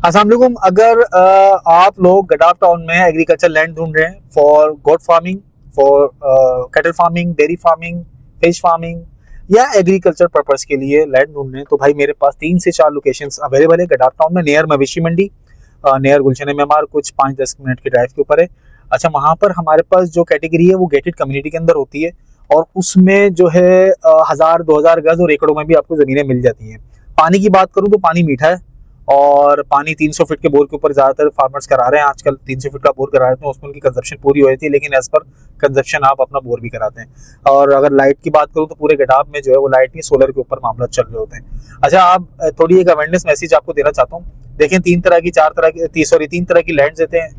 अस्सलाम वालेकुम। अगर आप लोग गडाफ टाउन में एग्रीकल्चर लैंड ढूंढ रहे हैं for goat farming, for cattle farming, dairy farming, fish farming या एग्रीकल्चर पर्पस के लिए लैंड ढूंढ रहे हैं, तो भाई मेरे पास 3 से 4 लोकेशंस अवेलेबल है गडाफ टाउन में। नियर मवेशी मंडी, नियर गुलशन मेमार, कुछ 5-10 मिनट के ड्राइव के ऊपर है। अच्छा, वहां पर हमारे पास जो कैटेगरी है वो गेटेड कम्युनिटी के अंदर होती है और उसमें जो है 1000-2000 गज और एकड़ों में भी आपको जमीनें मिल जाती हैं। पानी की बात करूं तो पानी मीठा है और पानी 300 फीट के बोर के ऊपर ज्यादातर फार्मर्स करा रहे हैं आजकल। 300 फीट का बोर करा रहे हैं, उसमें उनकी कंजप्शन पूरी हो जाती है, लेकिन एज पर कंजप्शन आप अपना बोर भी कराते हैं। और अगर लाइट की बात करूं तो पूरे गडाफ में जो है वो लाइट नहीं, सोलर के ऊपर मामला चल रहे होते हैं। अच्छा, आप थोड़ी एक अवेयरनेस मैसेज आपको देना चाहता हूँ। देखें, 3 तरह की लैंड देते हैं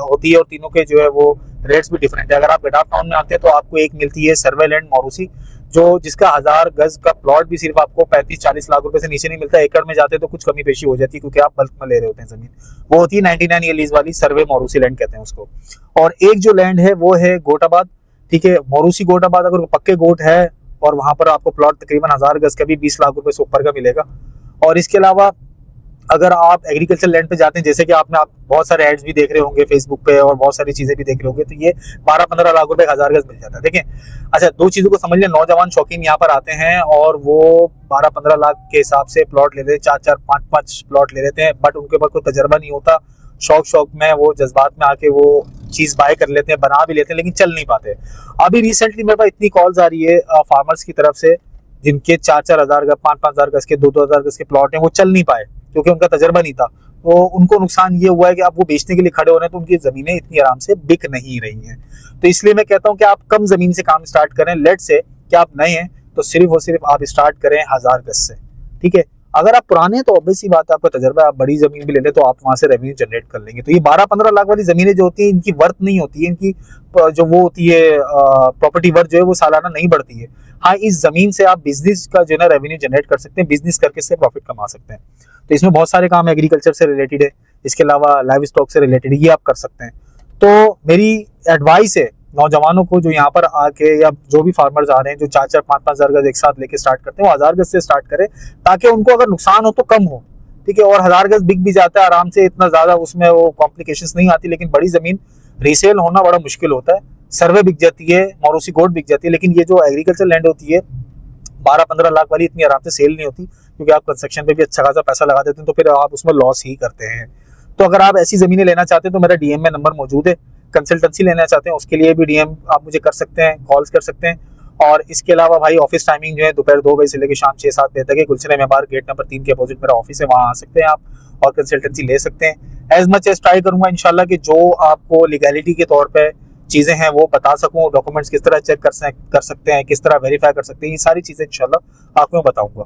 होती है और तीनों के जो है वो रेट्स भी डिफरेंट है। अगर आप गडाफ टाउन में आते हैं तो आपको एक मिलती है सर्वे लैंड मोरूसी, जो जिसका 1000 गज का प्लॉट भी सिर्फ आपको 35-40 लाख रुपए से नीचे नहीं मिलता। एकड़ में जाते तो कुछ कमी पेशी हो जाती है क्योंकि आप बल्क में ले रहे होते हैं जमीन। वो होती है 99 ईयर लीज वाली सर्वे मोरूसी लैंड कहते हैं उसको। और एक जो लैंड है वो है गोटाबाद, ठीक है, मोरूसी गोटाबाद। अगर पक्के गोट है और वहां पर आपको प्लॉट तकरीबन 1000 गज का भी 20 लाख रुपए से ऊपर का मिलेगा। और इसके अलावा अगर आप एग्रीकल्चर लैंड पे जाते हैं, जैसे कि आप बहुत सारे एड्स भी देख रहे होंगे फेसबुक पे और बहुत सारी चीजें भी देख रहे होंगे, तो ये 12-15 लाख रुपए 1000 गज मिल जाता है। देखें, अच्छा, 2 चीजों को समझ लें। नौजवान शौकीन यहाँ पर आते हैं और वो 12-15 लाख के हिसाब से प्लॉट ले लेते हैं, 4-4, 5-5 प्लॉट ले लेते हैं, बट उनके पास कोई तजर्बा नहीं होता। शौक में वो जज्बात में आके वो चीज बाय कर लेते हैं, बना भी लेते हैं, लेकिन चल नहीं पाते। अभी रिसेंटली मेरे पास इतनी कॉल्स आ रही है फार्मर्स की तरफ से जिनके 4-4 हजार गज, 5-5 हजार गज के, 2-2 हजार गज के प्लॉट हैं, वो चल नहीं पाए क्योंकि उनका तजर्बा नहीं था। तो उनको नुकसान ये हुआ है कि आप वो बेचने के लिए खड़े हो रहे हैं तो उनकी जमीनें इतनी आराम से बिक नहीं रही हैं। तो इसलिए मैं कहता हूं कि आप कम जमीन से काम स्टार्ट करें। लेट से कि आप नए हैं तो सिर्फ और सिर्फ आप स्टार्ट करें 1000 गज से, ठीक है। अगर आप पुराने हैं तो ऑब्वियस सी बात है, आपका तजर्बा, आप बड़ी जमीन भी ले लें तो आप वहां से रेवेन्यू जनरेट कर लेंगे। तो ये 12-15 लाख वाली जमीनें जो होती है इनकी वर्थ नहीं होती है, इनकी जो वो होती है प्रॉपर्टी वर्थ जो है वो सालाना नहीं बढ़ती है। हाँ, इस जमीन से आप बिजनेस का जो है ना रेवेन्यू जनरेट कर सकते हैं, बिजनेस करके इससे प्रॉफिट कमा सकते हैं। तो इसमें बहुत सारे काम एग्रीकल्चर से रिलेटेड है, इसके अलावा लाइव स्टॉक से रिलेटेड, ये आप कर सकते हैं। तो मेरी एडवाइस है नौजवानों को जो यहाँ पर आके या जो भी फार्मर्स आ रहे हैं जो 4-4, 5-5 हजार गज एक साथ लेके स्टार्ट करते हैं, वो 1000 गज से स्टार्ट करें ताकि उनको अगर नुकसान हो तो कम हो, ठीक है। और 1000 गज बिक भी जाता है आराम से, इतना ज्यादा उसमें वो कॉम्प्लिकेशंस नहीं आती। लेकिन बड़ी जमीन रीसेल होना बड़ा मुश्किल होता है। सर्वे बिक जाती है, मोरूसी गोट बिक जाती है, लेकिन ये जो एग्रीकल्चर लैंड होती है 12-15 लाख वाली इतनी आराम से सेल नहीं होती क्योंकि आप कंस्ट्रक्शन पे भी अच्छा खासा पैसा लगा देते हैं, तो फिर आप उसमें लॉस ही करते हैं। तो अगर आप ऐसी जमीनें लेना चाहते हैं तो मेरा डीएम में नंबर मौजूद है। कंसल्टेंसी लेना चाहते हैं उसके लिए भी डीएम आप मुझे कर सकते हैं, कॉल्स कर सकते हैं। और इसके अलावा भाई ऑफिस टाइमिंग जो है दोपहर 2 बजे से लेकर शाम 6-7 बजे तक है। गुलशन मेमार गेट नंबर 3 के अपोजिट मेरा ऑफिस है, वहाँ आ सकते हैं आप और कंसल्टेंसी ले सकते हैं। एज मच एज ट्राई करूंगा इंशाल्लाह कि जो आपको लीगैलिटी के तौर पर चीजें हैं वो बता सकूं, डॉक्यूमेंट्स किस तरह चेक कर सकते हैं, किस तरह वेरीफाई कर सकते हैं, ये सारी चीजें इंशाल्लाह आपको मैं बताऊंगा।